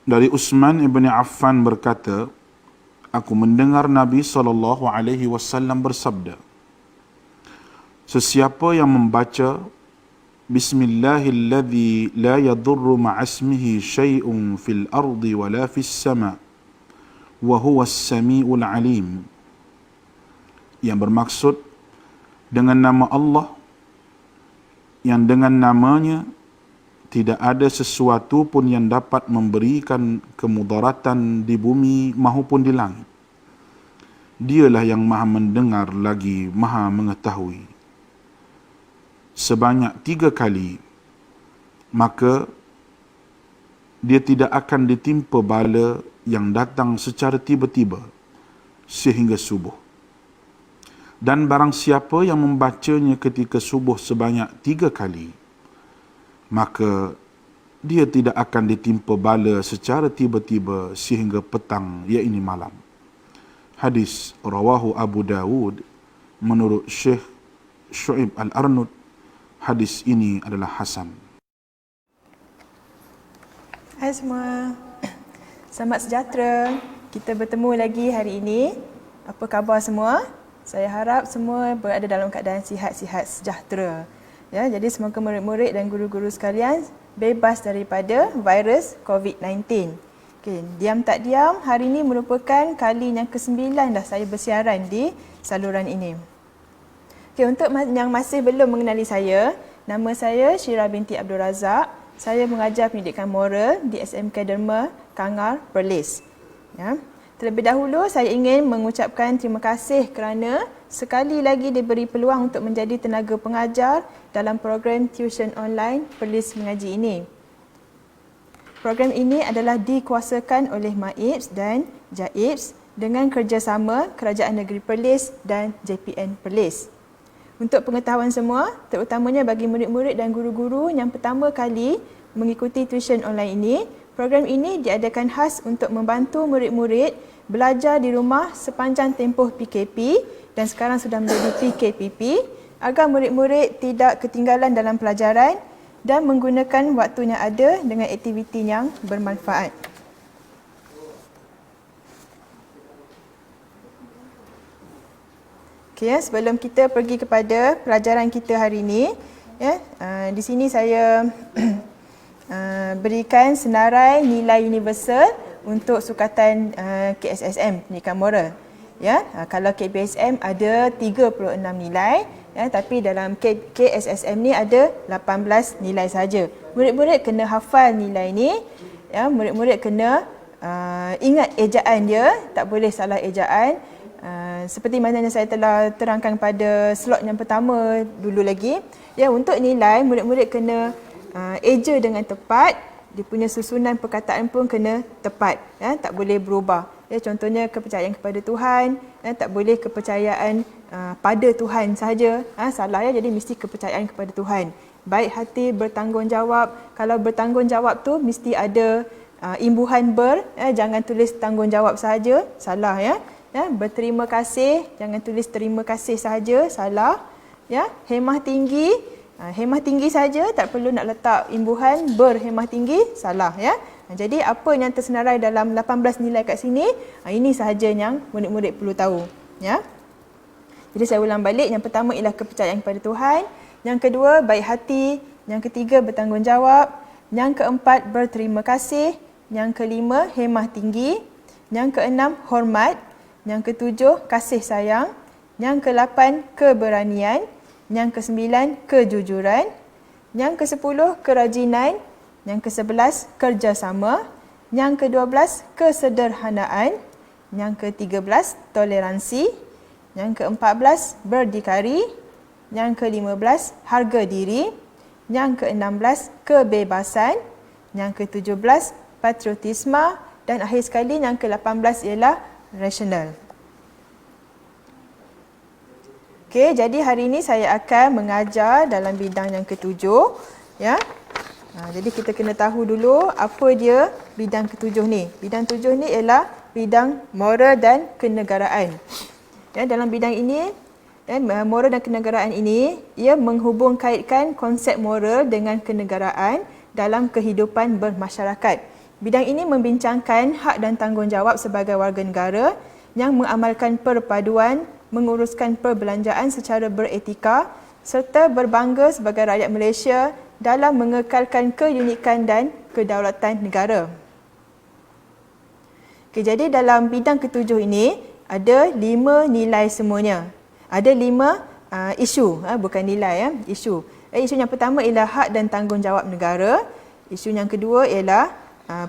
Dari Utsman ibn Affan berkata, aku mendengar Nabi SAW bersabda, sesiapa yang membaca Bismillahilladzi la yadurru ma'asmihi syai'un fil ardi wala fis sama' wa huwas sami'ul alim, yang bermaksud dengan nama Allah yang dengan namanya tidak ada sesuatu pun yang dapat memberikan kemudaratan di bumi maupun di langit. Dialah yang maha mendengar lagi maha mengetahui. Sebanyak 3 kali, maka dia tidak akan ditimpa bala yang datang secara tiba-tiba sehingga subuh. Dan barang siapa yang membacanya ketika subuh sebanyak 3 kali, maka dia tidak akan ditimpa bala secara tiba-tiba sehingga petang, iaitu malam. Hadis rawahu Abu Dawud menurut Syekh Syu'ib Al-Arnud. Hadis ini adalah hasan. Hai semua, selamat sejahtera. Kita bertemu lagi hari ini. Apa khabar semua? Saya harap semua berada dalam keadaan sihat-sihat sejahtera. Ya, jadi semoga murid-murid dan guru-guru sekalian bebas daripada virus COVID-19. Okay, diam tak diam, hari ini merupakan kali yang ke-9 dah saya bersiaran di saluran ini. Okay, untuk yang masih belum mengenali saya, nama saya Syirah binti Abdul Razak. Saya mengajar pendidikan moral di SMK Derma Kangar, Perlis. Ya. Terlebih dahulu, saya ingin mengucapkan terima kasih kerana sekali lagi diberi peluang untuk menjadi tenaga pengajar dalam program tuition online Perlis Mengaji ini. Program ini adalah dikuasakan oleh MAIPS dan JAIPS dengan kerjasama Kerajaan Negeri Perlis dan JPN Perlis. Untuk pengetahuan semua, terutamanya bagi murid-murid dan guru-guru yang pertama kali mengikuti tuition online ini, program ini diadakan khas untuk membantu murid-murid belajar di rumah sepanjang tempoh PKP dan sekarang sudah menjadi PKPP agar murid-murid tidak ketinggalan dalam pelajaran dan menggunakan waktu yang ada dengan aktiviti yang bermanfaat. Okay, sebelum kita pergi kepada pelajaran kita hari ini, di sini saya berikan senarai nilai universal untuk sukatan KSSM, Pendidikan Moral. Ya, kalau KBSM ada 36 nilai, tapi dalam KSSM ni ada 18 nilai saja. Murid-murid kena hafal nilai ni, murid-murid kena ingat ejaan dia, tak boleh salah ejaan. Seperti mana yang saya telah terangkan pada slot yang pertama dulu lagi, untuk nilai murid-murid kena eja dengan tepat, dia punya susunan perkataan pun kena tepat, tak boleh berubah. Contohnya kepercayaan kepada Tuhan, tak boleh kepercayaan pada Tuhan sahaja, salah jadi mesti kepercayaan kepada Tuhan. Baik hati bertanggungjawab, kalau bertanggungjawab tu mesti ada imbuhan jangan tulis tanggungjawab sahaja, salah berterima kasih, jangan tulis terima kasih sahaja, salah. Hemah tinggi saja, tak perlu nak letak imbuhan berhemah tinggi, salah. Jadi apa yang tersenarai dalam 18 nilai kat sini, ini sahaja yang murid-murid perlu tahu. Jadi saya ulang balik, yang pertama ialah kepercayaan kepada Tuhan, yang kedua baik hati, yang ketiga bertanggungjawab, yang keempat berterima kasih, yang kelima hemah tinggi, yang keenam hormat, yang ketujuh kasih sayang, yang ke-8 keberanian, yang ke-9 kejujuran, yang ke-10 kerajinan, yang ke-11 kerjasama, yang ke-12 kesederhanaan, yang ke-13 toleransi, yang ke-14 berdikari, yang ke-15 harga diri, yang ke-16 kebebasan, yang ke-17 patriotisme, dan akhir sekali yang ke-18 ialah rasional. Okey, jadi hari ini saya akan mengajar dalam bidang yang ke-7, jadi kita kena tahu dulu apa dia bidang ke-7 ni. Bidang 7 ni ialah bidang moral dan kenegaraan. Dalam bidang ini, moral dan kenegaraan ini, ia menghubung kaitkan konsep moral dengan kenegaraan dalam kehidupan bermasyarakat. Bidang ini membincangkan hak dan tanggungjawab sebagai warga negara yang mengamalkan perpaduan, menguruskan perbelanjaan secara beretika serta berbangga sebagai rakyat Malaysia dalam mengekalkan keunikan dan kedaulatan negara. Okay, jadi dalam bidang ketujuh ini ada 5 nilai semuanya. Ada 5 isu, bukan nilai, isu. Isu yang pertama ialah hak dan tanggungjawab negara. Isu yang kedua ialah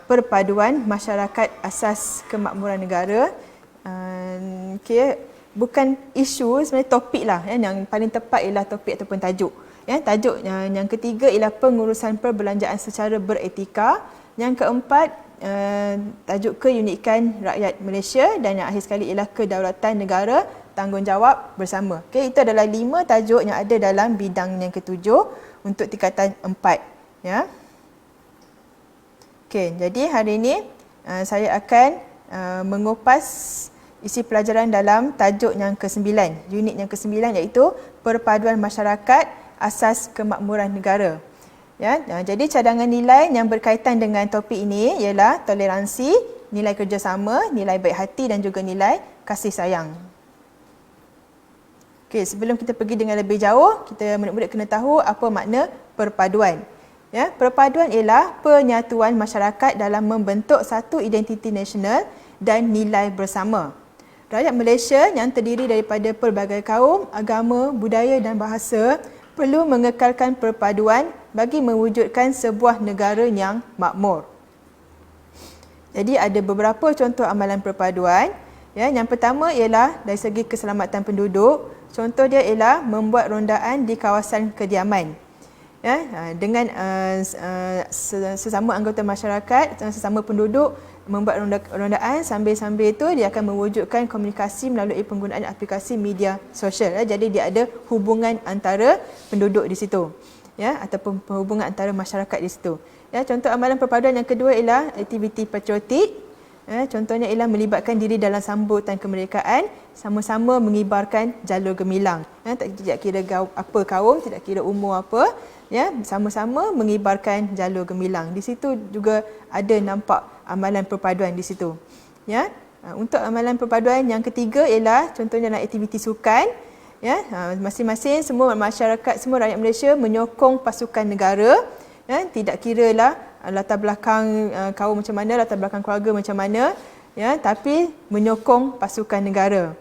perpaduan masyarakat asas kemakmuran negara. Okay, bukan isu, sebenarnya topik lah. Yang paling tepat ialah topik ataupun tajuk. Tajuk yang ketiga ialah pengurusan perbelanjaan secara beretika. Yang keempat, tajuk keunikan rakyat Malaysia, dan yang akhir sekali ialah kedaulatan negara, tanggungjawab bersama. Okay, itu adalah 5 tajuk yang ada dalam bidang yang ketujuh untuk tingkatan 4. Ya. Okay, jadi hari ini saya akan mengupas isi pelajaran dalam tajuk yang ke-9, unit yang ke-9, iaitu perpaduan masyarakat asas kemakmuran negara. Ya, jadi cadangan nilai yang berkaitan dengan topik ini ialah toleransi, nilai kerjasama, nilai baik hati dan juga nilai kasih sayang. Okey, sebelum kita pergi dengan lebih jauh, kita murid-murid kena tahu apa makna perpaduan. Ya, perpaduan ialah penyatuan masyarakat dalam membentuk satu identiti nasional dan nilai bersama. Rakyat Malaysia yang terdiri daripada pelbagai kaum, agama, budaya dan bahasa perlu mengekalkan perpaduan bagi mewujudkan sebuah negara yang makmur. Jadi ada beberapa contoh amalan perpaduan. Ya, yang pertama ialah dari segi keselamatan penduduk. Contoh dia ialah membuat rondaan di kawasan kediaman. Ya, dengan sesama anggota masyarakat, sesama penduduk membuat rondaan, sambil-sambil itu dia akan mewujudkan komunikasi melalui penggunaan aplikasi media sosial. Ya, jadi dia ada hubungan antara penduduk di situ. Ya, ataupun hubungan antara masyarakat di situ. Ya, contoh amalan perpaduan yang kedua ialah aktiviti patriotik. Contohnya ialah melibatkan diri dalam sambutan kemerdekaan, sama-sama mengibarkan jalur gemilang. Tidak kira apa kaum, tidak kira umur apa, ya, sama-sama mengibarkan jalur gemilang. Di situ juga ada nampak amalan perpaduan di situ. Ya, untuk amalan perpaduan yang ketiga ialah contohnya dalam aktiviti sukan. Ya, masing-masing semua masyarakat, semua rakyat Malaysia menyokong pasukan negara. Ya, tidak kiralah latar belakang kaum macam mana, latar belakang keluarga macam mana, ya, tapi menyokong pasukan negara.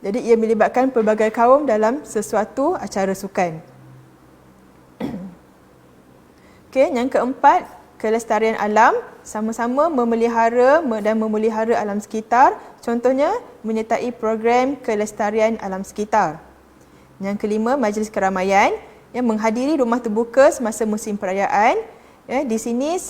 Jadi ia melibatkan pelbagai kaum dalam sesuatu acara sukan. Okey, yang keempat, kelestarian alam, sama-sama memelihara dan memelihara alam sekitar. Contohnya menyertai program kelestarian alam sekitar. Yang kelima, majlis keramaian yang menghadiri rumah terbuka semasa musim perayaan. Ya, di sini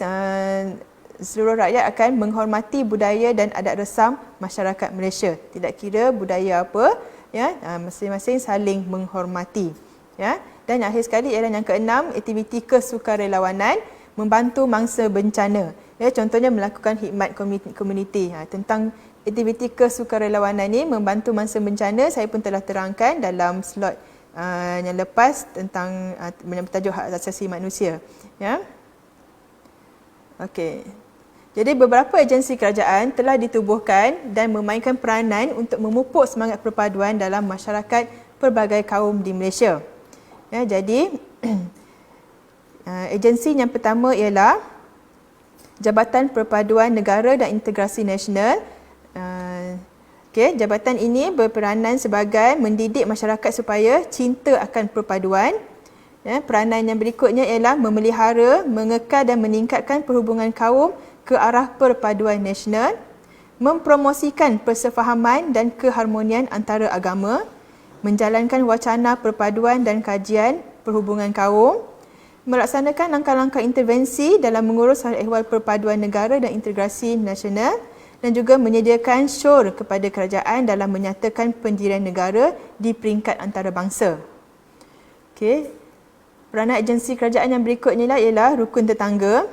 seluruh rakyat akan menghormati budaya dan adat resam masyarakat Malaysia. Tidak kira budaya apa, ya, masing-masing saling menghormati. Ya. Dan yang akhir sekali ialah yang keenam, aktiviti kesukarelawanan membantu mangsa bencana. Ya, contohnya melakukan khidmat komuniti. Tentang aktiviti kesukarelawanan ini membantu mangsa bencana, saya pun telah terangkan dalam slot yang lepas tentang bertajuk hak asasi manusia. Ya. Okey. Jadi beberapa agensi kerajaan telah ditubuhkan dan memainkan peranan untuk memupuk semangat perpaduan dalam masyarakat pelbagai kaum di Malaysia. Ya, jadi agensi yang pertama ialah Jabatan Perpaduan Negara dan Integrasi Nasional. Okay, jabatan ini berperanan sebagai mendidik masyarakat supaya cinta akan perpaduan. Ya, peranan yang berikutnya ialah memelihara, mengekal dan meningkatkan perhubungan kaum ke arah perpaduan nasional, mempromosikan persefahaman dan keharmonian antara agama, menjalankan wacana perpaduan dan kajian perhubungan kaum, melaksanakan langkah-langkah intervensi dalam mengurus hal ehwal perpaduan negara dan integrasi nasional, dan juga menyediakan syur kepada kerajaan dalam menyatakan pendirian negara di peringkat antarabangsa. Okey. Peranan agensi kerajaan yang berikutnya ialah rukun tetangga.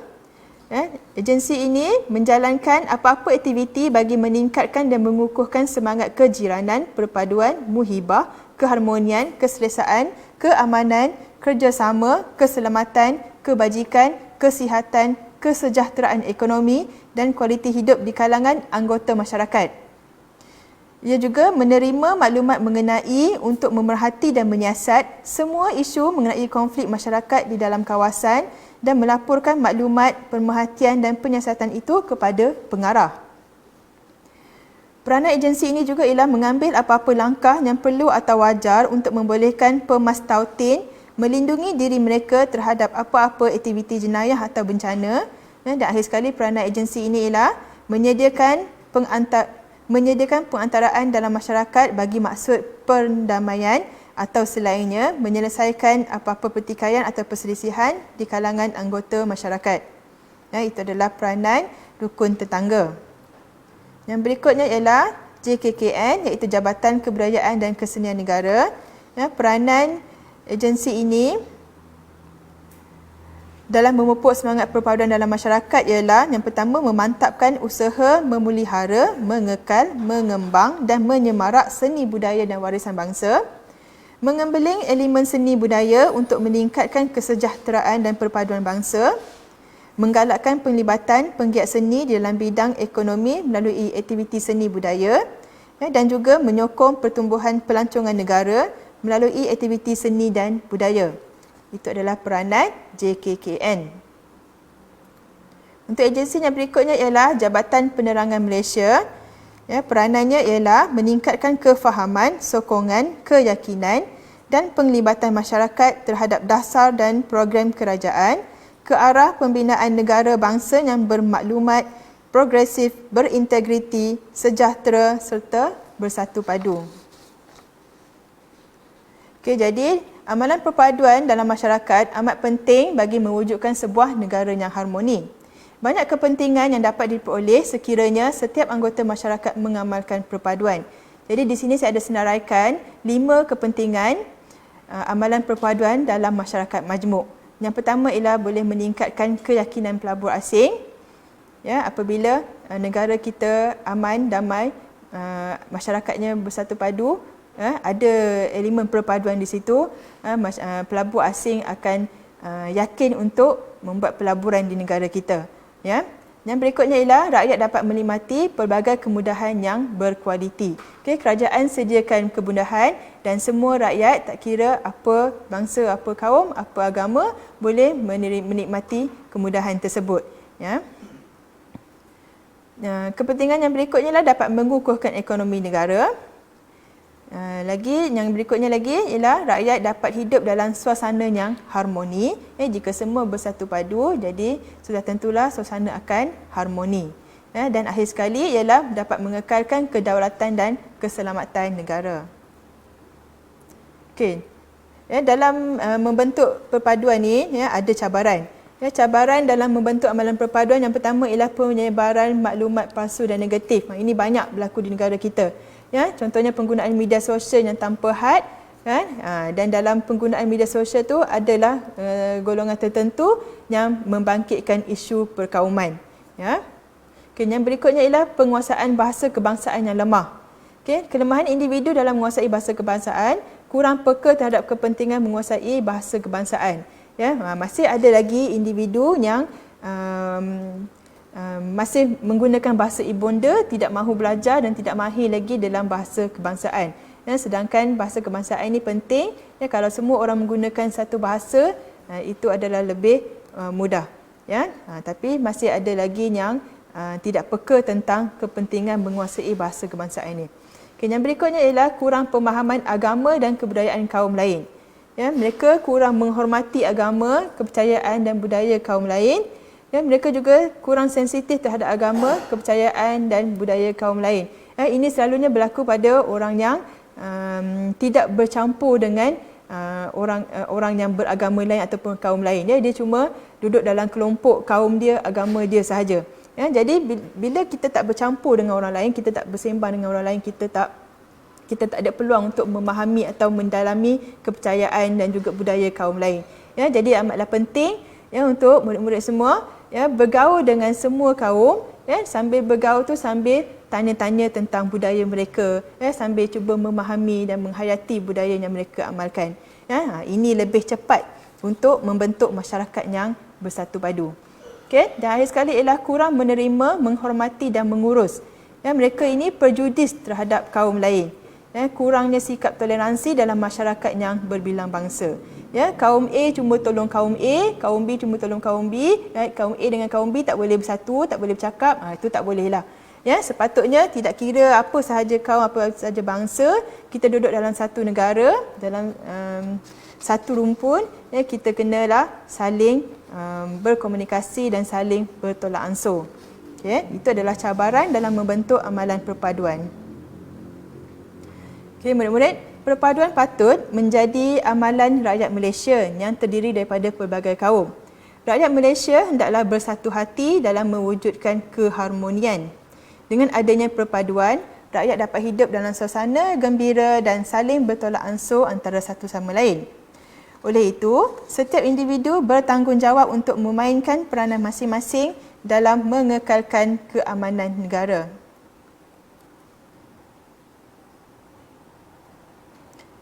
Agensi ini menjalankan apa-apa aktiviti bagi meningkatkan dan mengukuhkan semangat kejiranan, perpaduan, muhibah, keharmonian, keselesaan, keamanan, kerjasama, keselamatan, kebajikan, kesihatan, kesejahteraan ekonomi dan kualiti hidup di kalangan anggota masyarakat. Ia juga menerima maklumat mengenai untuk memerhati dan menyiasat semua isu mengenai konflik masyarakat di dalam kawasan dan melaporkan maklumat, pemerhatian dan penyiasatan itu kepada pengarah. Peranan agensi ini juga ialah mengambil apa-apa langkah yang perlu atau wajar untuk membolehkan pemastautin melindungi diri mereka terhadap apa-apa aktiviti jenayah atau bencana. Dan akhir sekali, peranan agensi ini ialah menyediakan pengantaraan dalam masyarakat bagi maksud perdamaian atau selainnya, menyelesaikan apa-apa pertikaian atau perselisihan di kalangan anggota masyarakat. Itu adalah peranan rukun tetangga. Yang berikutnya ialah JKKN, iaitu Jabatan Kebudayaan dan Kesenian Negara. Peranan agensi ini dalam memupuk semangat perpaduan dalam masyarakat ialah yang pertama, memantapkan usaha memelihara, mengekal, mengembang dan menyemarak seni budaya dan warisan bangsa, mengembeling elemen seni budaya untuk meningkatkan kesejahteraan dan perpaduan bangsa, menggalakkan penglibatan penggiat seni di dalam bidang ekonomi melalui aktiviti seni budaya, dan juga menyokong pertumbuhan pelancongan negara melalui aktiviti seni dan budaya. Itu adalah peranan JKKN. Untuk agensi yang berikutnya ialah Jabatan Penerangan Malaysia. Peranannya ialah meningkatkan kefahaman, sokongan, keyakinan dan penglibatan masyarakat terhadap dasar dan program kerajaan ke arah pembinaan negara bangsa yang bermaklumat, progresif, berintegriti, sejahtera serta bersatu padu. Jadi amalan perpaduan dalam masyarakat amat penting bagi mewujudkan sebuah negara yang harmoni. Banyak kepentingan yang dapat diperoleh sekiranya setiap anggota masyarakat mengamalkan perpaduan. Jadi di sini saya ada senaraikan 5 kepentingan amalan perpaduan dalam masyarakat majmuk. Yang pertama ialah boleh meningkatkan keyakinan pelabur asing. Apabila negara kita aman, damai, masyarakatnya bersatu padu, ada elemen perpaduan di situ, pelabur asing akan yakin untuk membuat pelaburan di negara kita. Yang berikutnya ialah rakyat dapat menikmati pelbagai kemudahan yang berkualiti. Kerajaan sediakan kemudahan dan semua rakyat, tak kira apa bangsa, apa kaum, apa agama, boleh menikmati kemudahan tersebut. Kepentingan yang berikutnya ialah dapat mengukuhkan ekonomi negara. Yang berikutnya lagi ialah rakyat dapat hidup dalam suasana yang harmoni. Jika semua bersatu padu, jadi sudah tentulah suasana akan harmoni. Dan akhir sekali ialah dapat mengekalkan kedaulatan dan keselamatan negara. Dalam membentuk perpaduan ni ada cabaran. Cabaran dalam membentuk amalan perpaduan yang pertama ialah penyebaran maklumat palsu dan negatif. Ini banyak berlaku di negara kita. Contohnya penggunaan media sosial yang tanpa had, dan dalam penggunaan media sosial tu adalah golongan tertentu yang membangkitkan isu perkauman. Yang berikutnya ialah penguasaan bahasa kebangsaan yang lemah. Kelemahan individu dalam menguasai bahasa kebangsaan, kurang peka terhadap kepentingan menguasai bahasa kebangsaan. Masih ada lagi individu yang masih menggunakan bahasa ibunda, tidak mahu belajar dan tidak mahir lagi dalam bahasa kebangsaan. Sedangkan bahasa kebangsaan ini penting, kalau semua orang menggunakan satu bahasa, itu adalah lebih mudah. Tapi masih ada lagi yang tidak peka tentang kepentingan menguasai bahasa kebangsaan ini. Yang berikutnya ialah kurang pemahaman agama dan kebudayaan kaum lain. Mereka kurang menghormati agama, kepercayaan dan budaya kaum lain. Mereka juga kurang sensitif terhadap agama, kepercayaan dan budaya kaum lain. Ini selalunya berlaku pada orang yang tidak bercampur dengan orang yang beragama lain ataupun kaum lain. Dia cuma duduk dalam kelompok kaum dia, agama dia sahaja. Jadi bila kita tak bercampur dengan orang lain, kita tak bersembang dengan orang lain, kita tak ada peluang untuk memahami atau mendalami kepercayaan dan juga budaya kaum lain. Jadi amatlah penting untuk murid-murid semua bergaul dengan semua kaum, sambil bergaul tu sambil tanya-tanya tentang budaya mereka, sambil cuba memahami dan menghayati budaya yang mereka amalkan. Ini lebih cepat untuk membentuk masyarakat yang bersatu padu. Okey, dan akhir sekali ialah kurang menerima, menghormati dan mengurus. Ya, mereka ini prejudis terhadap kaum lain. Ya, kurangnya sikap toleransi dalam masyarakat yang berbilang bangsa. Ya, kaum A cuma tolong kaum A, kaum B cuma tolong kaum B, right? Kaum A dengan kaum B tak boleh bersatu, tak boleh bercakap, itu tak boleh lah. Ya, sepatutnya tidak kira apa sahaja kaum, apa sahaja bangsa, kita duduk dalam satu negara, dalam satu rumpun, ya, kita kenalah saling berkomunikasi dan saling bertolak ansur. Okay, itu adalah cabaran dalam membentuk amalan perpaduan. Okay, murid-murid, perpaduan patut menjadi amalan rakyat Malaysia yang terdiri daripada pelbagai kaum. Rakyat Malaysia hendaklah bersatu hati dalam mewujudkan keharmonian. Dengan adanya perpaduan, rakyat dapat hidup dalam suasana gembira dan saling bertolak ansur antara satu sama lain. Oleh itu, setiap individu bertanggungjawab untuk memainkan peranan masing-masing dalam mengekalkan keamanan negara.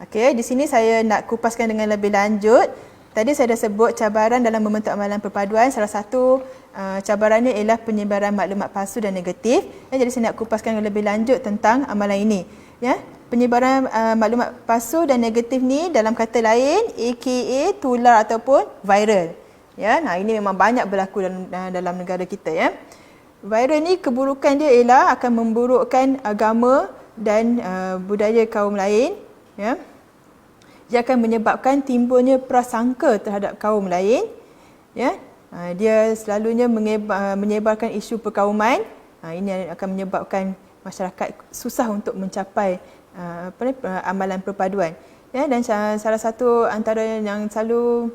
Okey, di sini saya nak kupaskan dengan lebih lanjut. Tadi saya dah sebut cabaran dalam membentuk amalan perpaduan. Salah satu cabarannya ialah penyebaran maklumat palsu dan negatif. Jadi saya nak kupaskan lebih lanjut tentang amalan ini. Ya, penyebaran maklumat palsu dan negatif ni dalam kata lain aka tular ataupun viral. Ya, nah ini memang banyak berlaku dalam negara kita, ya. Viral ni keburukan dia ialah akan memburukkan agama dan budaya kaum lain, ya. Dia akan menyebabkan timbulnya prasangka terhadap kaum lain, ya. Dia selalunya menyebarkan isu perkauman. Ini akan menyebabkan masyarakat susah untuk mencapai amalan perpaduan. Ya, dan salah satu antara yang selalu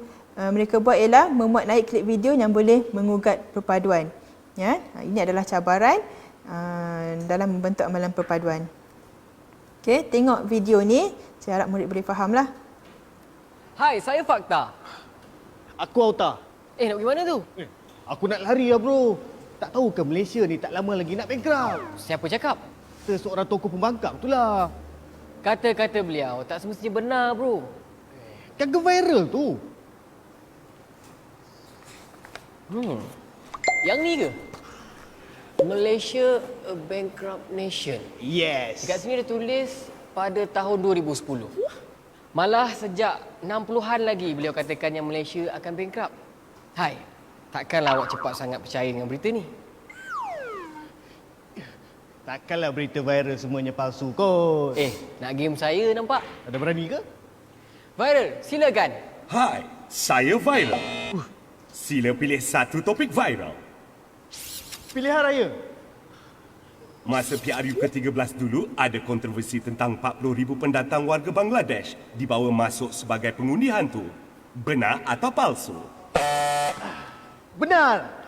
mereka buat ialah memuat naik klip video yang boleh mengugat perpaduan. Ya, ini adalah cabaran dalam membentuk amalan perpaduan. Okey, tengok video ni, saya harap murid boleh fahamlah. Hai, saya Fakta. Aku Auta. Nak pergi mana tu? Aku nak lari lah bro. Tak tahu ke Malaysia ni tak lama lagi nak bankrupt. Siapa cakap? Kata seorang tokoh pembangkang tu lah. Kata-kata beliau tak semestinya benar, bro. Kan ke viral tu. Yang ni ke? Malaysia a bankrupt nation. Yes. Dekat sini dia tulis pada tahun 2010. Malah sejak 60-an lagi beliau katakan yang Malaysia akan bankrupt. Hai, takkanlah awak cepat sangat percaya dengan berita ni. Takkanlah berita viral semuanya palsu kot. Nak game saya nampak? Ada berani ke? Viral, silakan. Hai, saya Viral. Sila pilih satu topik viral. Pilihan raya. Masa PRU ke-13 dulu, ada kontroversi tentang 40,000 pendatang warga Bangladesh dibawa masuk sebagai pengundi hantu. Benar atau palsu? Benar.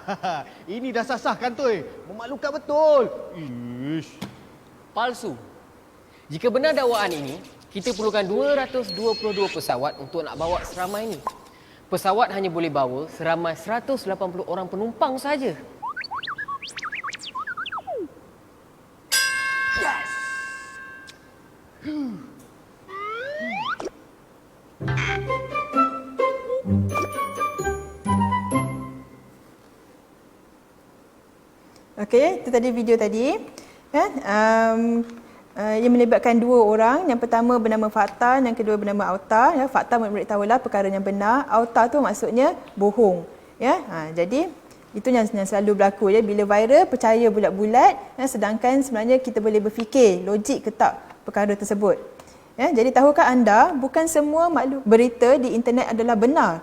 Ini dah sah-sah kantoi. Memalukan betul. Ish. Palsu. Jika benar dakwaan ini, kita perlukan 222 pesawat untuk nak bawa seramai ini. Pesawat hanya boleh bawa seramai 180 orang penumpang saja. Okey, itu tadi video tadi. Ya, yang melibatkan dua orang. Yang pertama bernama Fakta, yang kedua bernama Auta. Ya, Fakta murid-murid tahulah perkara yang benar. Auta tu maksudnya bohong. Ya, jadi itu yang selalu berlaku, ya. Bila viral percaya bulat-bulat, ya, sedangkan sebenarnya kita boleh berfikir logik ke tak perkara tersebut. Ya, jadi tahukah anda bukan semua maklum berita di internet adalah benar.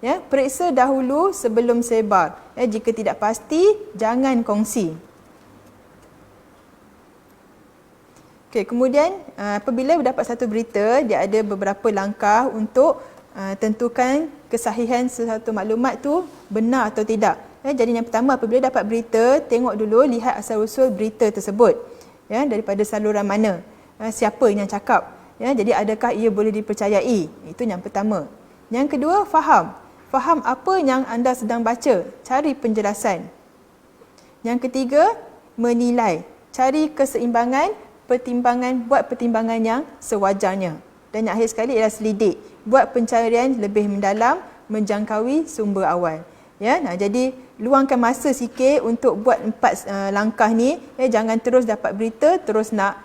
Ya, periksa dahulu sebelum sebar. Ya, jika tidak pasti, jangan kongsi. Okey, kemudian apabila dapat satu berita, dia ada beberapa langkah untuk tentukan kesahihan sesuatu maklumat tu benar atau tidak. Ya, jadi yang pertama, apabila dapat berita, tengok dulu, lihat asal-usul berita tersebut. Ya, daripada saluran mana, siapa yang cakap. Ya, jadi adakah ia boleh dipercayai? Itu yang pertama. Yang kedua, faham apa yang anda sedang baca, cari penjelasan. Yang ketiga, menilai, cari keseimbangan, buat pertimbangan yang sewajarnya. Dan yang akhir sekali ialah selidik, buat pencarian lebih mendalam, menjangkaui sumber awal. Ya, jadi luangkan masa sikit untuk buat 4 langkah ni. Ya, jangan terus dapat berita terus nak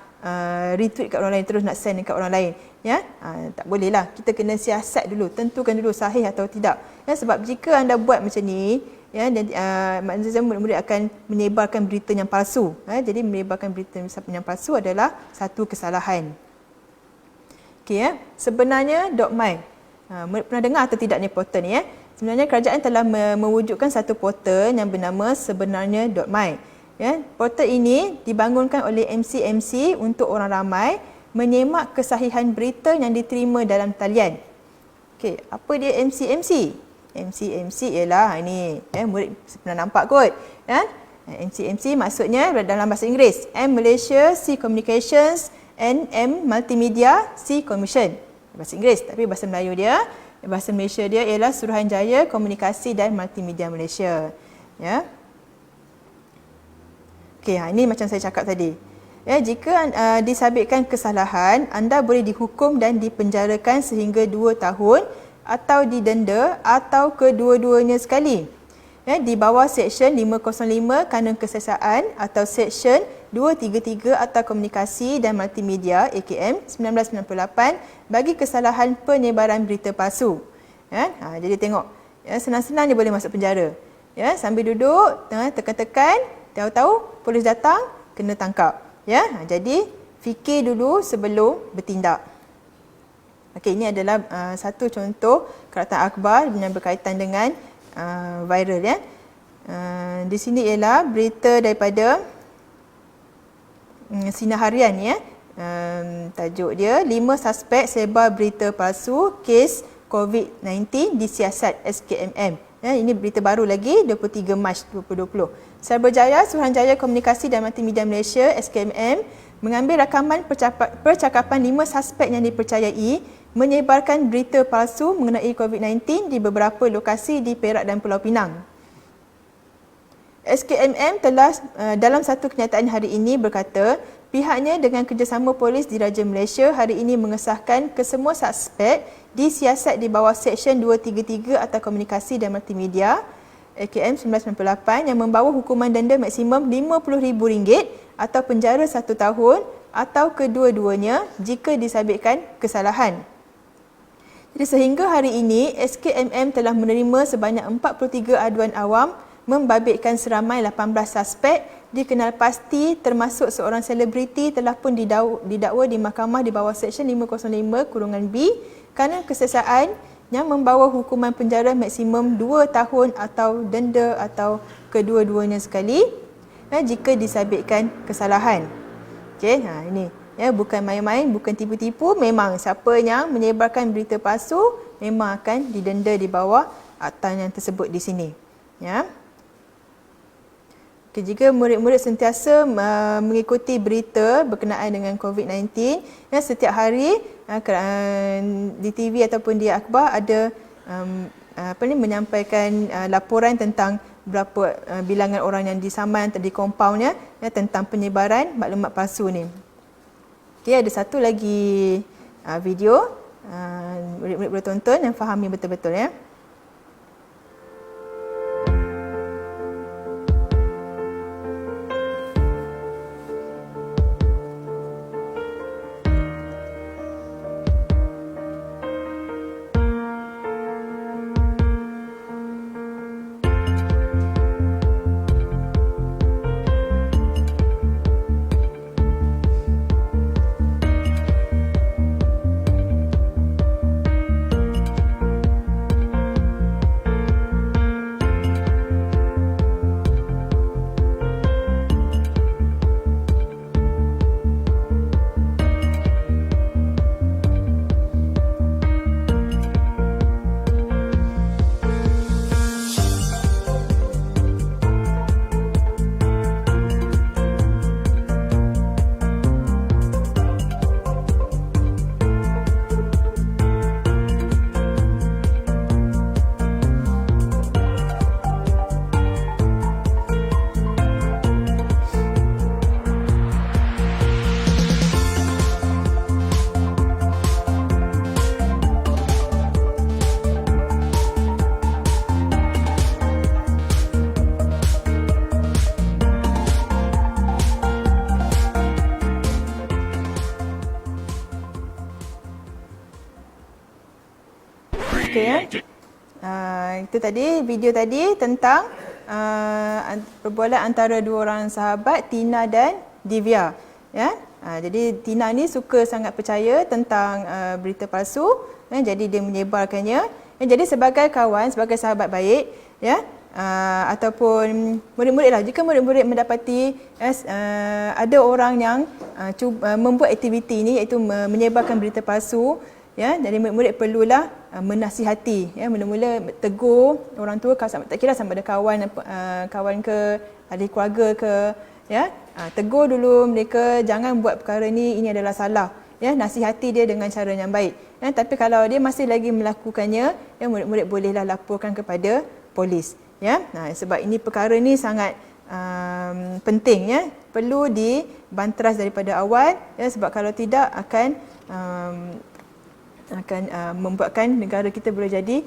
retweet kat orang lain, terus nak send dekat orang lain. Ya, tak boleh lah. Kita kena siasat dulu, tentukan dulu sahih atau tidak. Ya, sebab jika anda buat macam ni, ya, dan maksudnya murid-murid akan menyebarkan berita yang palsu. Jadi menyebarkan berita yang palsu adalah satu kesalahan. Okey, ya. Sebenarnya .my. Murid pernah dengar atau tidak ni portal ni, ya? Sebenarnya kerajaan telah mewujudkan satu portal yang bernama sebenarnya.my. Ya, portal ini dibangunkan oleh MC-MC untuk orang ramai menyemak kesahihan berita yang diterima dalam talian. Okey, apa dia MC-MC? MC-MC ialah ini, murid pernah nampak kot, ya? MC-MC maksudnya dalam bahasa Inggeris, M Malaysia, C Communications, and M Multimedia, C Commission. Bahasa Inggeris, tapi bahasa Melayu dia, bahasa Malaysia dia ialah Suruhanjaya Komunikasi dan Multimedia Malaysia. Ya. Okey, ini macam saya cakap tadi. Ya, jika disabitkan kesalahan, anda boleh dihukum dan dipenjarakan sehingga 2 tahun atau didenda atau kedua-duanya sekali. Ya, di bawah Seksyen 505 Kanun Kesiasaan atau Seksyen 233 Akta Komunikasi dan Multimedia AKM 1998 bagi kesalahan penyebaran berita palsu. Ya, jadi tengok, ya, senang-senang dia boleh masuk penjara. Ya, sambil duduk, tekan-tekan, tahu-tahu polis datang, kena tangkap. Ya, jadi fikir dulu sebelum bertindak. Okey, ini adalah satu contoh keratan akhbar yang berkaitan dengan viral, ya. Di sini ialah berita daripada Sinar Harian, ya. Tajuk dia 5 suspek sebar berita palsu kes COVID-19 disiasat SKMM. Ya, ini berita baru lagi 23 Mac 2020. Cyberjaya Suruhanjaya Komunikasi dan Multimedia Malaysia SKMM mengambil rakaman percakapan 5 suspek yang dipercayai menyebarkan berita palsu mengenai COVID-19 di beberapa lokasi di Perak dan Pulau Pinang. SKMM telah dalam satu kenyataan hari ini berkata, pihaknya dengan kerjasama polis Diraja Malaysia hari ini mengesahkan kesemua suspek disiasat di bawah Seksyen 233 Akta Komunikasi dan Multimedia AKM 1998 yang membawa hukuman denda maksimum RM50,000 atau penjara 1 tahun atau kedua-duanya jika disabitkan kesalahan. Jadi sehingga hari ini, SKMM telah menerima sebanyak 43 aduan awam membabitkan seramai 18 suspek dikenal pasti termasuk seorang selebriti telah pun didakwa di mahkamah di bawah Seksyen 505(b) kerana kesiasaan yang membawa hukuman penjara maksimum 2 tahun atau denda atau kedua-duanya sekali jika disabitkan kesalahan. Okey, ini ya, bukan main-main, bukan tipu-tipu, memang siapa yang menyebarkan berita palsu memang akan didenda di bawah akta yang tersebut di sini. Ya. Okay, jika murid-murid sentiasa mengikuti berita berkenaan dengan COVID-19, ya, setiap hari di TV ataupun di akhbar ada menyampaikan laporan tentang berapa bilangan orang yang disaman di kompaunnya, ya, tentang penyebaran maklumat palsu ni. Okay, ada satu lagi video murid-murid boleh tonton dan fahami betul-betul, ya. Itu tadi video tadi tentang perbualan antara dua orang sahabat, Tina dan Divya. Ya. Jadi Tina ni suka sangat percaya tentang berita palsu, jadi dia menyebarkannya. Jadi sebagai kawan, sebagai sahabat baik, ya, ataupun murid-murid lah, jika murid-murid mendapati ada orang yang membuat aktiviti ini, iaitu menyebarkan berita palsu, ya, jadi murid-murid perlulah menasihati, ya, mula-mula tegur orang tua, tak kira sama ada kawan ke, ahli keluarga ke, ya, tegur dulu mereka, jangan buat perkara ini adalah salah, ya, nasihati dia dengan cara yang baik. Ya, tapi kalau dia masih lagi melakukannya, ya, murid-murid bolehlah laporkan kepada polis, ya. Sebab ini perkara ini sangat penting, ya, perlu dibanteras daripada awal, ya, sebab kalau tidak akan membuatkan negara kita boleh jadi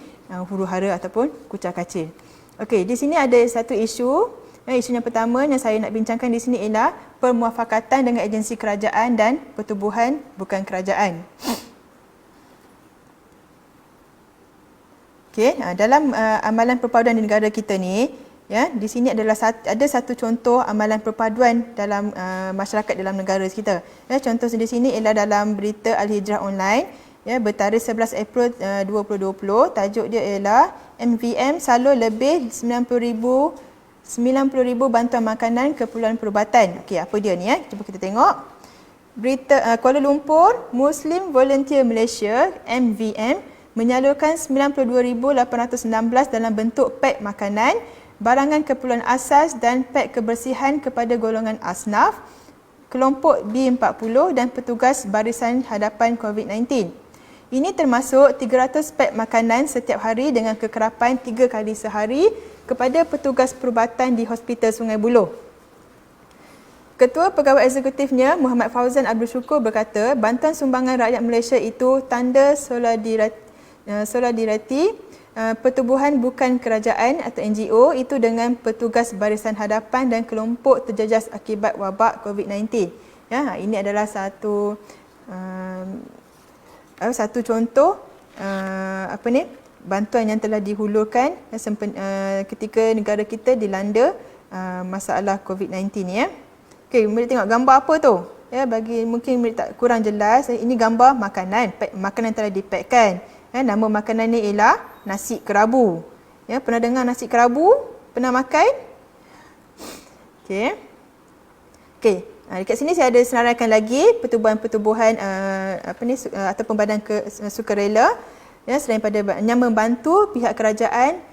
huru-hara ataupun kucak-kacir. Okey, di sini ada satu isu. Isu yang pertama yang saya nak bincangkan di sini ialah permuafakatan dengan agensi kerajaan dan pertubuhan bukan kerajaan. Okey, dalam amalan perpaduan di negara kita ni, ya, di sini adalah ada satu contoh amalan perpaduan dalam masyarakat dalam negara kita. Ya, contoh di sini ialah dalam berita Al-Hijrah Online, ya, bertarikh 11 April 2020. Tajuk dia ialah MVM salur lebih 90,000 bantuan makanan keperluan perubatan. Okey, apa dia ni, ya? Cuba kita tengok. Berita Kuala Lumpur, Muslim Volunteer Malaysia MVM menyalurkan 92,816 dalam bentuk pek makanan, barangan keperluan asas dan pek kebersihan kepada golongan asnaf, kelompok B40 dan petugas barisan hadapan COVID-19. Ini termasuk 300 pek makanan setiap hari dengan kekerapan 3 kali sehari kepada petugas perubatan di Hospital Sungai Buloh. Ketua Pegawai Eksekutifnya Muhammad Fauzan Abdul Syukur berkata, bantuan sumbangan rakyat Malaysia itu tanda solidariti pertubuhan bukan kerajaan atau NGO itu dengan petugas barisan hadapan dan kelompok terjejas akibat wabak COVID-19. Ya, ini adalah satu contoh bantuan yang telah dihulurkan ketika negara kita dilanda masalah COVID-19, ya. Okey, murid tengok gambar apa tu? Ya, bagi mungkin murid tak kurang jelas, ini gambar makanan, makanan telah dipekkan. Ya, nama makanan ni ialah nasi kerabu. Ya, pernah dengar nasi kerabu? Pernah makan? Okey. Okey. Dekat sini saya ada senaraikan lagi pertubuhan-pertubuhan ataupun badan sukarela, ya, selain pada yang membantu pihak kerajaan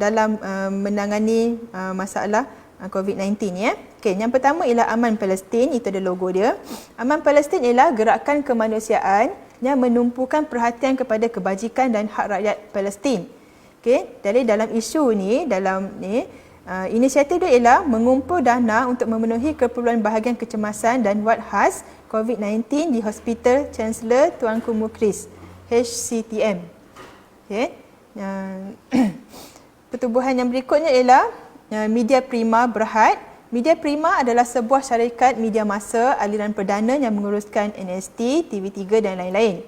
dalam menangani masalah COVID-19, ya. Okey, yang pertama ialah Aman Palestin, itu ada logo dia. Aman Palestin ialah gerakan kemanusiaan yang menumpukan perhatian kepada kebajikan dan hak rakyat Palestin. Okey, jadi dalam isu ni, inisiatif dia ialah mengumpul dana untuk memenuhi keperluan bahagian kecemasan dan wad khas COVID-19 di Hospital Chancellor Tuanku Mukhlis, HCTM. Okey. Pertubuhan yang berikutnya ialah Media Prima Berhad. Media Prima adalah sebuah syarikat media massa aliran perdana yang menguruskan NST, TV3 dan lain-lain.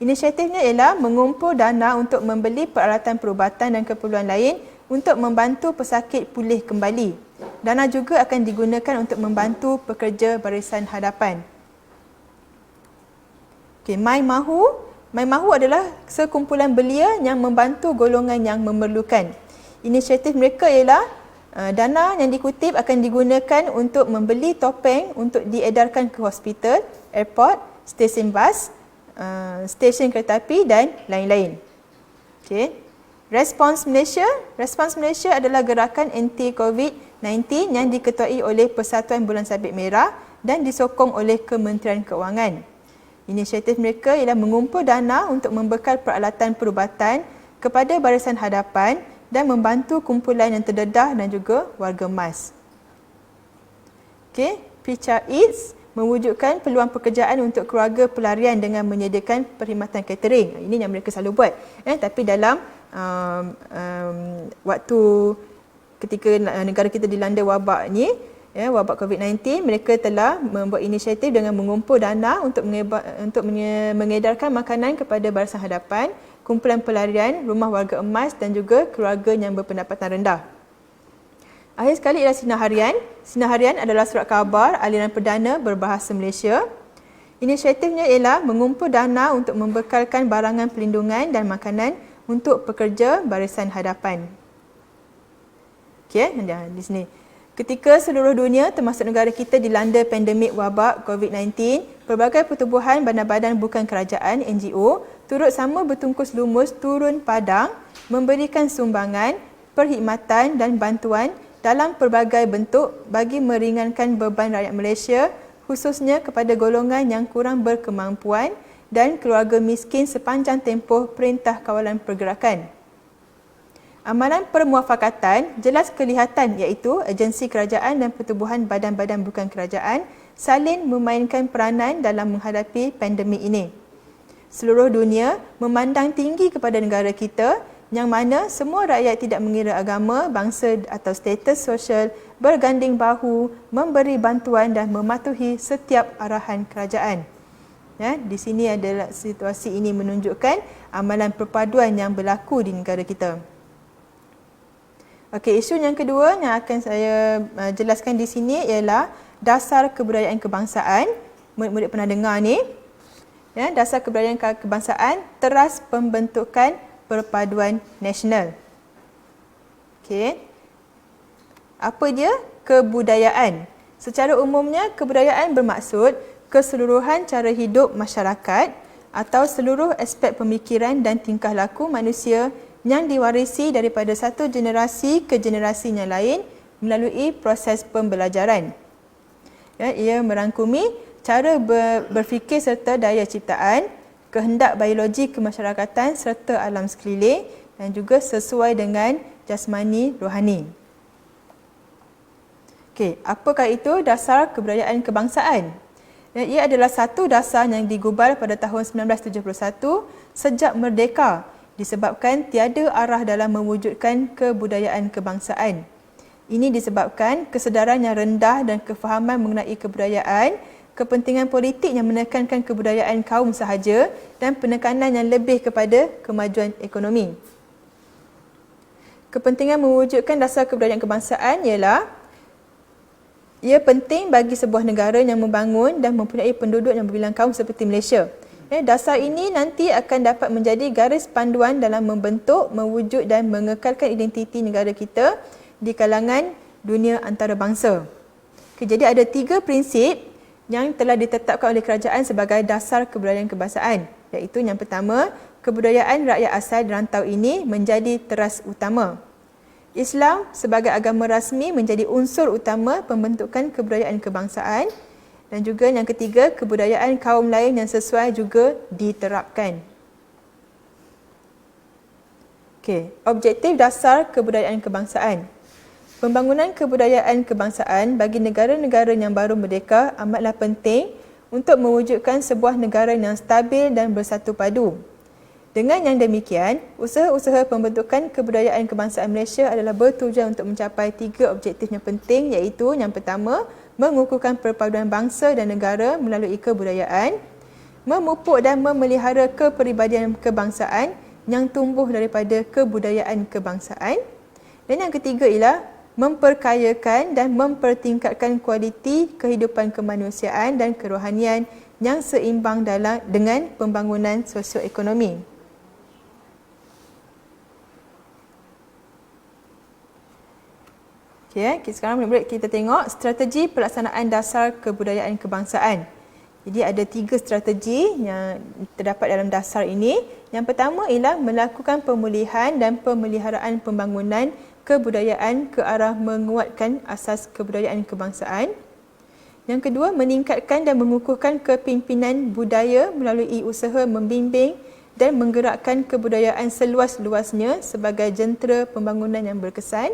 Inisiatifnya ialah mengumpul dana untuk membeli peralatan perubatan dan keperluan lain untuk membantu pesakit pulih kembali. Dana juga akan digunakan untuk membantu pekerja barisan hadapan. Okay, My Mahu adalah sekumpulan belia yang membantu golongan yang memerlukan. Inisiatif mereka ialah dana yang dikutip akan digunakan untuk membeli topeng untuk diedarkan ke hospital, airport, stesen bas, stesen kereta api dan lain-lain. Okay. Response Malaysia adalah gerakan anti-COVID-19 yang diketuai oleh Persatuan Bulan Sabit Merah dan disokong oleh Kementerian Keuangan. Inisiatif mereka ialah mengumpul dana untuk membekal peralatan perubatan kepada barisan hadapan dan membantu kumpulan yang terdedah dan juga warga emas. Okey, Picha Eats mewujudkan peluang pekerjaan untuk keluarga pelarian dengan menyediakan perkhidmatan catering. Ini yang mereka selalu buat. Tapi dalam waktu ketika negara kita dilanda wabak ni, wabak COVID-19, mereka telah membuat inisiatif dengan mengumpul dana untuk mengedarkan makanan kepada barisan hadapan kumpulan pelarian, rumah warga emas dan juga keluarga yang berpendapatan rendah. Akhir sekali ialah Sinar Harian. Sinar Harian adalah surat khabar aliran perdana berbahasa Malaysia. Inisiatifnya ialah mengumpul dana untuk membekalkan barangan perlindungan dan makanan untuk pekerja barisan hadapan. Okey, di sini. Ketika seluruh dunia termasuk negara kita dilanda pandemik wabak COVID-19, pelbagai pertubuhan badan-badan bukan kerajaan NGO turut sama bertungkus lumus turun padang memberikan sumbangan, perkhidmatan dan bantuan dalam pelbagai bentuk bagi meringankan beban rakyat Malaysia, khususnya kepada golongan yang kurang berkemampuan dan keluarga miskin sepanjang tempoh Perintah Kawalan Pergerakan. Amalan permuafakatan jelas kelihatan iaitu agensi kerajaan dan pertubuhan badan-badan bukan kerajaan saling memainkan peranan dalam menghadapi pandemik ini. Seluruh dunia memandang tinggi kepada negara kita yang mana semua rakyat tidak mengira agama, bangsa atau status sosial berganding bahu memberi bantuan dan mematuhi setiap arahan kerajaan. Ya, di sini adalah situasi ini menunjukkan amalan perpaduan yang berlaku di negara kita. Okey, isu yang kedua yang akan saya jelaskan di sini ialah dasar kebudayaan kebangsaan. Murid-murid pernah dengar ni. Ya, dasar kebudayaan kebangsaan, teras pembentukan perpaduan nasional. Okey. Apa dia? Kebudayaan. Secara umumnya, kebudayaan bermaksud keseluruhan cara hidup masyarakat atau seluruh aspek pemikiran dan tingkah laku manusia yang diwarisi daripada satu generasi ke generasi yang lain melalui proses pembelajaran. Ya, ia merangkumi cara berfikir serta daya ciptaan, kehendak biologi kemasyarakatan serta alam sekeliling dan juga sesuai dengan jasmani rohani. Okey, apakah itu dasar kebudayaan kebangsaan? Ya, ia adalah satu dasar yang digubal pada tahun 1971 sejak merdeka disebabkan tiada arah dalam mewujudkan kebudayaan kebangsaan. Ini disebabkan kesedaran yang rendah dan kefahaman mengenai kebudayaan, kepentingan politik yang menekankan kebudayaan kaum sahaja dan penekanan yang lebih kepada kemajuan ekonomi. Kepentingan mewujudkan dasar kebudayaan kebangsaan ialah ia penting bagi sebuah negara yang membangun dan mempunyai penduduk yang berbilang kaum seperti Malaysia. Dasar ini nanti akan dapat menjadi garis panduan dalam membentuk, mewujud dan mengekalkan identiti negara kita di kalangan dunia antarabangsa. Jadi ada 3 prinsip yang telah ditetapkan oleh kerajaan sebagai dasar kebudayaan kebangsaan. Iaitu yang pertama, kebudayaan rakyat asal di rantau ini menjadi teras utama. Islam sebagai agama rasmi menjadi unsur utama pembentukan kebudayaan kebangsaan. Dan juga yang ketiga, kebudayaan kaum lain yang sesuai juga diterapkan. Okey, objektif dasar kebudayaan kebangsaan. Pembangunan kebudayaan kebangsaan bagi negara-negara yang baru merdeka amatlah penting untuk mewujudkan sebuah negara yang stabil dan bersatu padu. Dengan yang demikian, usaha-usaha pembentukan kebudayaan kebangsaan Malaysia adalah bertujuan untuk mencapai 3 objektif yang penting iaitu yang pertama, mengukuhkan perpaduan bangsa dan negara melalui kebudayaan, memupuk dan memelihara kepribadian kebangsaan yang tumbuh daripada kebudayaan kebangsaan, dan yang ketiga ialah memperkayakan dan mempertingkatkan kualiti kehidupan kemanusiaan dan kerohanian yang seimbang dengan pembangunan sosioekonomi. Okay, sekarang murid-murid kita tengok strategi pelaksanaan dasar kebudayaan kebangsaan. Jadi ada 3 strategi yang terdapat dalam dasar ini. Yang pertama ialah melakukan pemulihan dan pemeliharaan pembangunan kebudayaan ke arah menguatkan asas kebudayaan kebangsaan. Yang kedua, meningkatkan dan mengukuhkan kepimpinan budaya melalui usaha membimbing dan menggerakkan kebudayaan seluas-luasnya sebagai jentera pembangunan yang berkesan.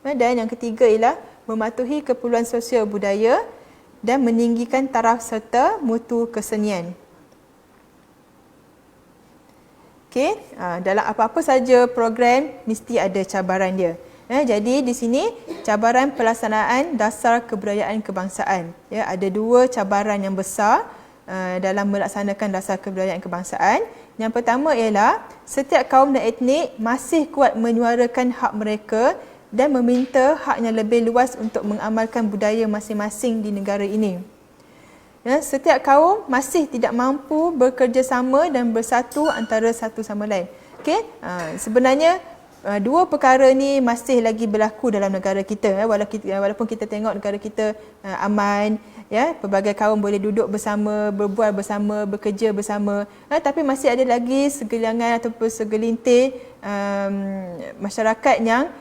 Dan yang ketiga ialah mematuhi keperluan sosial budaya dan meninggikan taraf serta mutu kesenian. Okey, dalam apa-apa saja program mesti ada cabaran dia. Jadi di sini cabaran pelaksanaan dasar kebudayaan kebangsaan. Ada 2 cabaran yang besar dalam melaksanakan dasar kebudayaan kebangsaan. Yang pertama ialah setiap kaum dan etnik masih kuat menyuarakan hak mereka dan meminta haknya lebih luas untuk mengamalkan budaya masing-masing di negara ini. Ya, setiap kaum masih tidak mampu bekerjasama dan bersatu antara satu sama lain. Okey, sebenarnya dua perkara ni masih lagi berlaku dalam negara kita. Walaupun kita tengok negara kita aman, ya, pelbagai kaum boleh duduk bersama, berbual bersama, bekerja bersama, tapi masih ada lagi segelintir ataupun segelintir masyarakat yang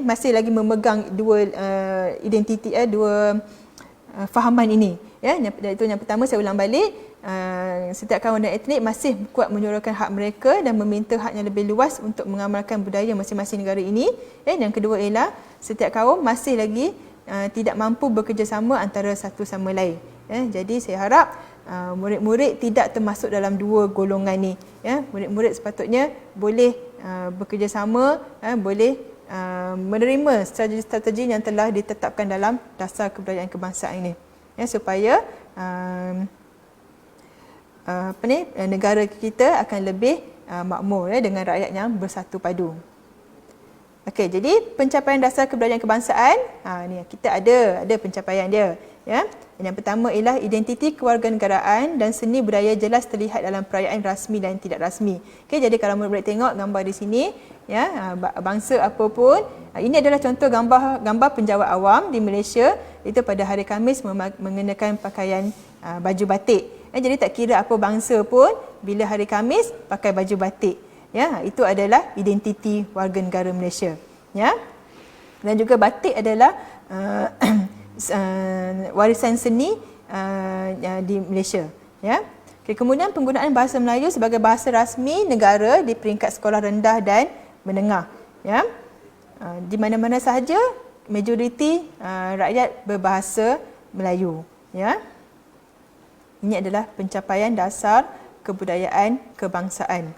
masih lagi memegang dua identiti, dua fahaman ini. Ya, itu yang pertama, saya ulang balik. Setiap kaum dan etnik masih kuat menyuarakan hak mereka dan meminta haknya lebih luas untuk mengamalkan budaya masing-masing negara ini. Yang kedua ialah setiap kaum masih lagi tidak mampu bekerjasama antara satu sama lain. Jadi saya harap murid-murid tidak termasuk dalam dua golongan ni. Murid-murid sepatutnya boleh bekerjasama, boleh menerima strategi-strategi yang telah ditetapkan dalam dasar kebudayaan kebangsaan ini, supaya negara kita akan lebih makmur dengan rakyat yang bersatu padu. Okey, jadi pencapaian dasar kebudayaan kebangsaan, ni kita ada pencapaian dia, ya. Yang pertama ialah identiti kewarganegaraan dan seni budaya jelas terlihat dalam perayaan rasmi dan tidak rasmi. Okey, jadi kalau murid-murid tengok gambar di sini, ya, bangsa apa pun, ini adalah contoh gambar penjawat awam di Malaysia, itu pada hari Khamis mengenakan pakaian baju batik. Jadi tak kira apa bangsa pun, bila hari Khamis pakai baju batik. Ya, itu adalah identiti warga negara Malaysia. Ya. Dan juga batik adalah warisan seni di Malaysia. Ya. Okay, kemudian penggunaan bahasa Melayu sebagai bahasa rasmi negara di peringkat sekolah rendah dan menengah. Ya. Di mana-mana sahaja majoriti rakyat berbahasa Melayu. Ya. Ini adalah pencapaian dasar kebudayaan kebangsaan.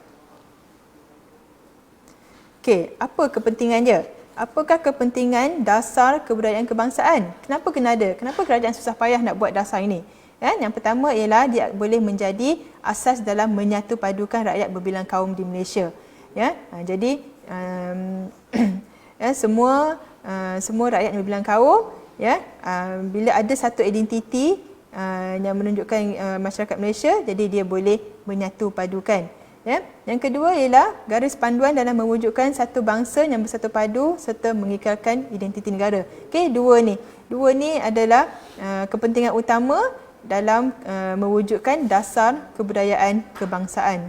Okey, apa kepentingannya? Apakah kepentingan dasar kebudayaan kebangsaan? Kenapa kena ada? Kenapa kerajaan susah payah nak buat dasar ini? Yang pertama ialah dia boleh menjadi asas dalam menyatu padukan rakyat berbilang kaum di Malaysia. Jadi semua rakyat berbilang kaum, bila ada satu identiti yang menunjukkan masyarakat Malaysia, jadi dia boleh menyatu padukan. Yang kedua ialah garis panduan dalam mewujudkan satu bangsa yang bersatu padu serta mengikrarkan identiti negara. Okey, dua ni adalah kepentingan utama dalam mewujudkan dasar kebudayaan kebangsaan.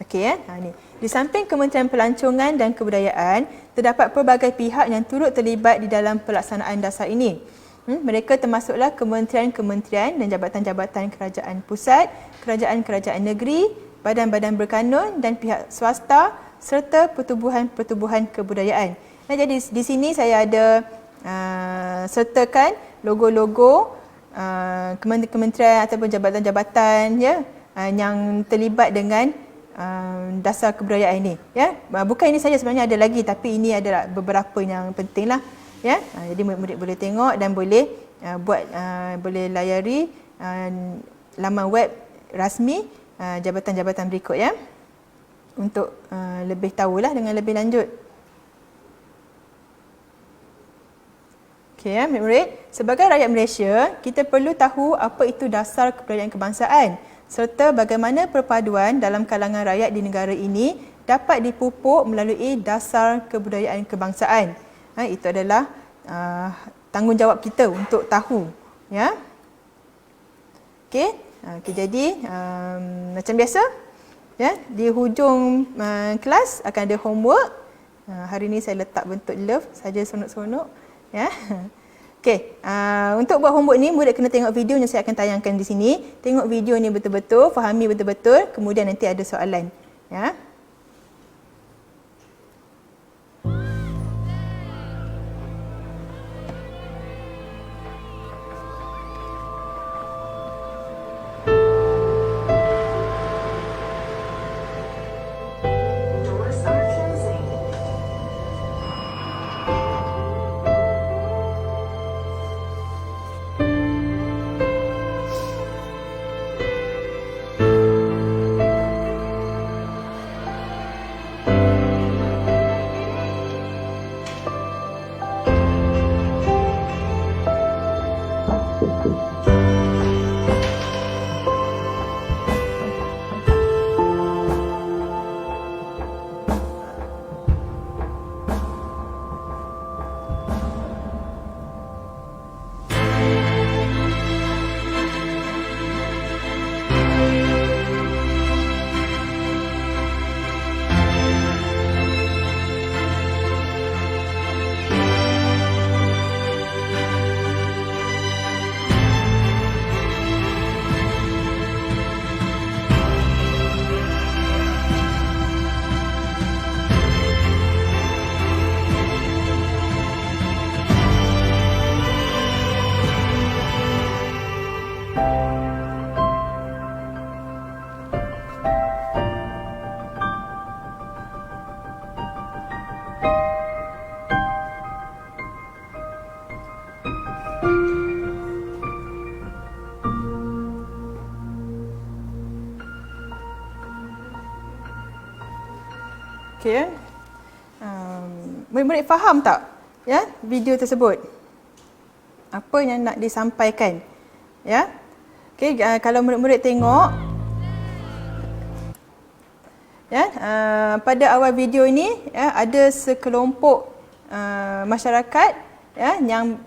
Okey, ni. Di samping Kementerian Pelancongan dan Kebudayaan, terdapat pelbagai pihak yang turut terlibat di dalam pelaksanaan dasar ini. Mereka termasuklah kementerian-kementerian dan jabatan-jabatan kerajaan pusat, kerajaan-kerajaan negeri, badan-badan berkanun dan pihak swasta serta pertubuhan-pertubuhan kebudayaan. Jadi di sini saya ada sertakan logo-logo kementerian ataupun jabatan-jabatan yang terlibat dengan dasar kebudayaan ini. Bukan ini saja, sebenarnya ada lagi, tapi ini adalah beberapa yang pentinglah. Jadi murid-murid boleh tengok dan boleh boleh layari laman web rasmi jabatan-jabatan berikut, untuk lebih tahulah dengan lebih lanjut. Okey, murid-murid, sebagai rakyat Malaysia, kita perlu tahu apa itu dasar kebudayaan kebangsaan serta bagaimana perpaduan dalam kalangan rakyat di negara ini dapat dipupuk melalui dasar kebudayaan kebangsaan. Itu adalah tanggungjawab kita untuk tahu. Okey, jadi macam biasa, di hujung kelas akan ada homework. Hari ini saya letak bentuk love saja, seronok-seronok. Okey, untuk buat homework ni murid kena tengok video yang saya akan tayangkan di sini. Tengok video ni betul-betul, fahami betul-betul, kemudian nanti ada soalan. Okey. Murid-murid faham tak ya video tersebut? Apa yang nak disampaikan? Ya. Okey, kalau murid-murid tengok ya, pada awal video ini ya, ada sekelompok masyarakat ya yang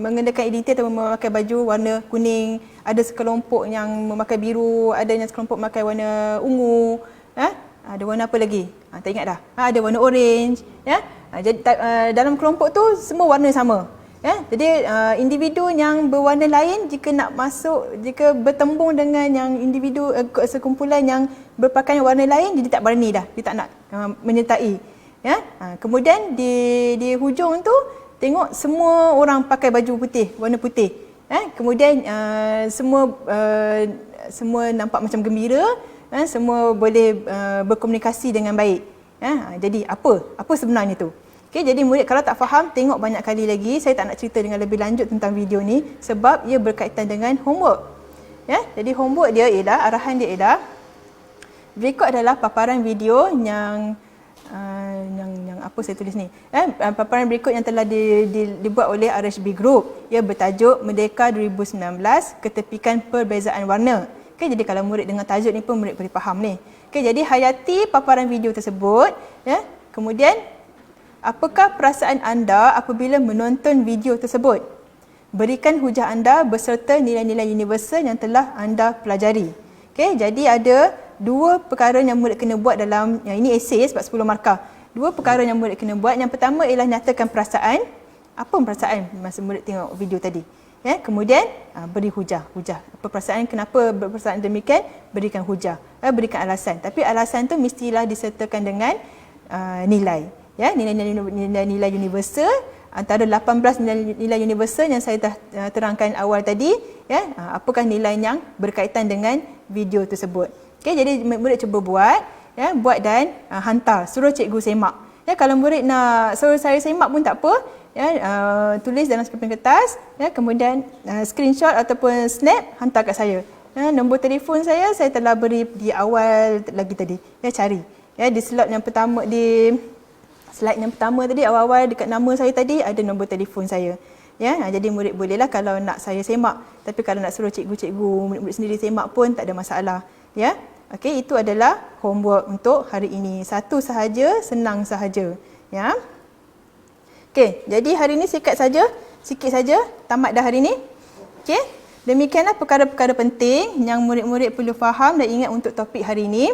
mengenakan identiti atau memakai baju warna kuning, ada sekelompok yang memakai biru, ada yang sekelompok memakai warna ungu, ya. Ada warna apa lagi? Tak ingat dah. Ada warna orange, ya. Jadi dalam kelompok tu semua warna sama. Ya, jadi individu yang berwarna lain jika nak masuk, jika bertembung dengan yang individu sekumpulan yang berpakaian warna lain, dia tak berani dah, dia tak nak menyertai. Ya, kemudian di hujung tu tengok semua orang pakai baju putih, warna putih. Kemudian semua nampak macam gembira, semua boleh berkomunikasi dengan baik. Jadi apa sebenarnya tu? Okay, jadi murid kalau tak faham, tengok banyak kali lagi. Saya tak nak cerita dengan lebih lanjut tentang video ni sebab ia berkaitan dengan homework. Ya, jadi homework dia ialah, arahan dia ialah, berikut adalah paparan video yang apa saya tulis ni. Paparan berikut yang telah dibuat oleh RHB Group. Ia bertajuk Merdeka 2019, Ketepikan Perbezaan Warna. Okay, jadi kalau murid dengar tajuk ni pun murid boleh faham ni. Okay, jadi hayati paparan video tersebut. Ya, kemudian apakah perasaan anda apabila menonton video tersebut? Berikan hujah anda beserta nilai-nilai universal yang telah anda pelajari. Okey, jadi ada dua perkara yang murid kena buat dalam, yang ini esei sebab 10 markah. Dua perkara yang murid kena buat. Yang pertama ialah nyatakan perasaan. Apa perasaan masa murid tengok video tadi? Ya, kemudian beri hujah. Apa perasaan, kenapa berperasaan demikian? Berikan hujah. Berikan alasan. Tapi alasan tu mestilah disertakan dengan nilai. Ya, nilai-nilai universal, antara 18 nilai universal yang saya dah terangkan awal tadi, ya, apakah nilai yang berkaitan dengan video tersebut. Okey, jadi murid cuba buat, ya, buat dan hantar, suruh cikgu semak. Ya, kalau murid nak suruh saya semak pun tak apa, ya, tulis dalam sekeliping kertas, ya, kemudian screenshot ataupun snap hantar kat saya. Ya, nombor telefon saya telah beri di awal lagi tadi. Ya, cari. Ya, di slide yang pertama tadi, awal-awal dekat nama saya tadi ada nombor telefon saya. Ya, jadi murid bolehlah kalau nak saya semak. Tapi kalau nak suruh cikgu-cikgu, murid-murid sendiri semak pun tak ada masalah. Ya. Okey, itu adalah homework untuk hari ini. Satu sahaja, senang sahaja. Ya. Okey, jadi hari ini sikit saja, tamat dah hari ini. Okey. Demikianlah perkara-perkara penting yang murid-murid perlu faham dan ingat untuk topik hari ini.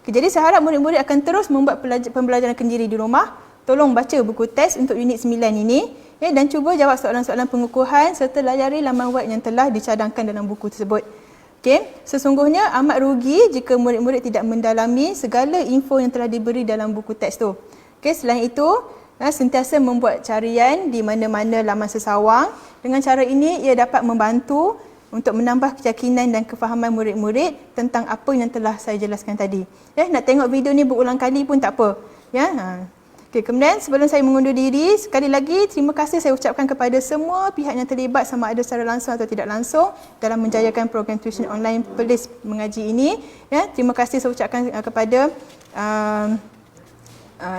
Jadi saya harap murid-murid akan terus membuat pembelajaran kendiri di rumah. Tolong baca buku teks untuk unit 9 ini, ya, dan cuba jawab soalan-soalan pengukuhan serta layari laman web yang telah dicadangkan dalam buku tersebut. Okay. Sesungguhnya amat rugi jika murid-murid tidak mendalami segala info yang telah diberi dalam buku teks tu. Okay. Selain itu, sentiasa membuat carian di mana-mana laman sesawang. Dengan cara ini ia dapat membantu untuk menambah keyakinan dan kefahaman murid-murid tentang apa yang telah saya jelaskan tadi. Ya, nak tengok video ni berulang kali pun tak apa. Ya. Okey, kemudian sebelum saya mengundur diri, sekali lagi terima kasih saya ucapkan kepada semua pihak yang terlibat sama ada secara langsung atau tidak langsung dalam menjayakan program tuition online Perlis Mengaji ini. Ya, terima kasih saya ucapkan kepada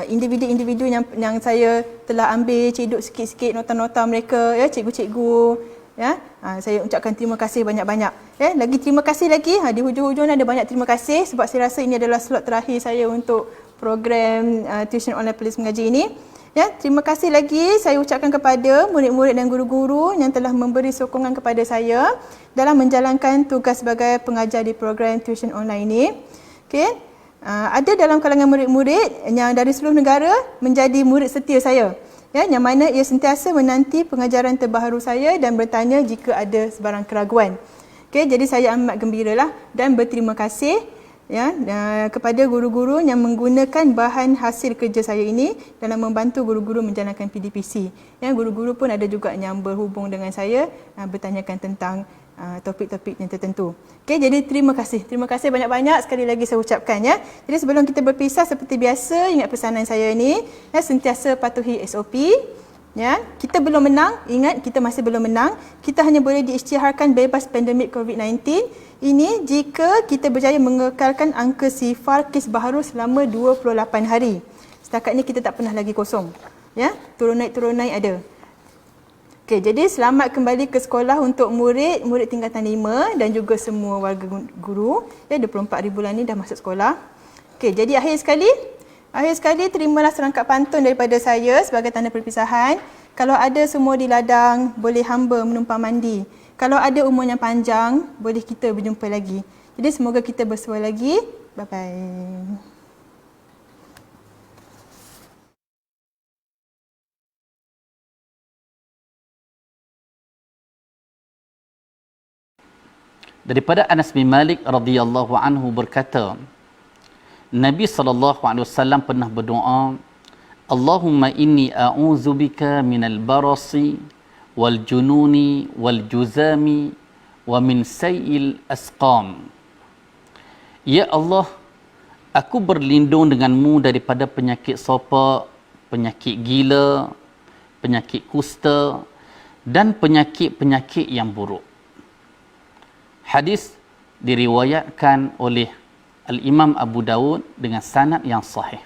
individu-individu yang saya telah ambil cedok sikit-sikit nota-nota mereka, ya, cikgu-cikgu. Ya, saya ucapkan terima kasih banyak-banyak. Ya, lagi terima kasih lagi. Di hujung-hujung ada banyak terima kasih sebab saya rasa ini adalah slot terakhir saya untuk program tuition online Perlis Mengaji ini. Ya, terima kasih lagi saya ucapkan kepada murid-murid dan guru-guru yang telah memberi sokongan kepada saya dalam menjalankan tugas sebagai pengajar di program tuition online ini. Okey. Ada dalam kalangan murid-murid yang dari seluruh negara menjadi murid setia saya. Ya, yang mana ia sentiasa menanti pengajaran terbaru saya dan bertanya jika ada sebarang keraguan. Okey, jadi saya amat gembiralah dan berterima kasih, ya, kepada guru-guru yang menggunakan bahan hasil kerja saya ini dalam membantu guru-guru menjalankan PDPC. Ya, guru-guru pun ada juga yang berhubung dengan saya bertanyakan tentang topik-topik yang tertentu. Okey, jadi terima kasih banyak-banyak sekali lagi saya ucapkan, ya. Jadi sebelum kita berpisah seperti biasa, ingat pesanan saya ni, ya, sentiasa patuhi SOP, Ya, kita belum menang. Ingat, kita masih belum menang. Kita hanya boleh diisytiharkan bebas pandemik COVID-19. Ini jika kita berjaya mengekalkan angka sifar kes baharu selama 28 hari. Setakat ni kita tak pernah lagi kosong. Ya, turun naik ada. Okey, jadi selamat kembali ke sekolah untuk murid tingkatan 5 dan juga semua warga guru. Ya, 24,000 bulan ni dah masuk sekolah. Okey, jadi akhir sekali, terimalah serangkap pantun daripada saya sebagai tanda perpisahan. Kalau ada semua di ladang, boleh hamba menumpang mandi. Kalau ada umur yang panjang, boleh kita berjumpa lagi. Jadi semoga kita bersua lagi. Bye-bye. Daripada Anas bin Malik radhiyallahu anhu berkata, Nabi SAW pernah berdoa, Allahumma inni a'udzubika minal barasi wal jununi wal juzami wa min sayil asqam. Ya Allah, aku berlindung denganmu daripada penyakit sopak, penyakit gila, penyakit kusta dan penyakit-penyakit yang buruk. Hadis diriwayatkan oleh Al-Imam Abu Dawud dengan sanad yang sahih.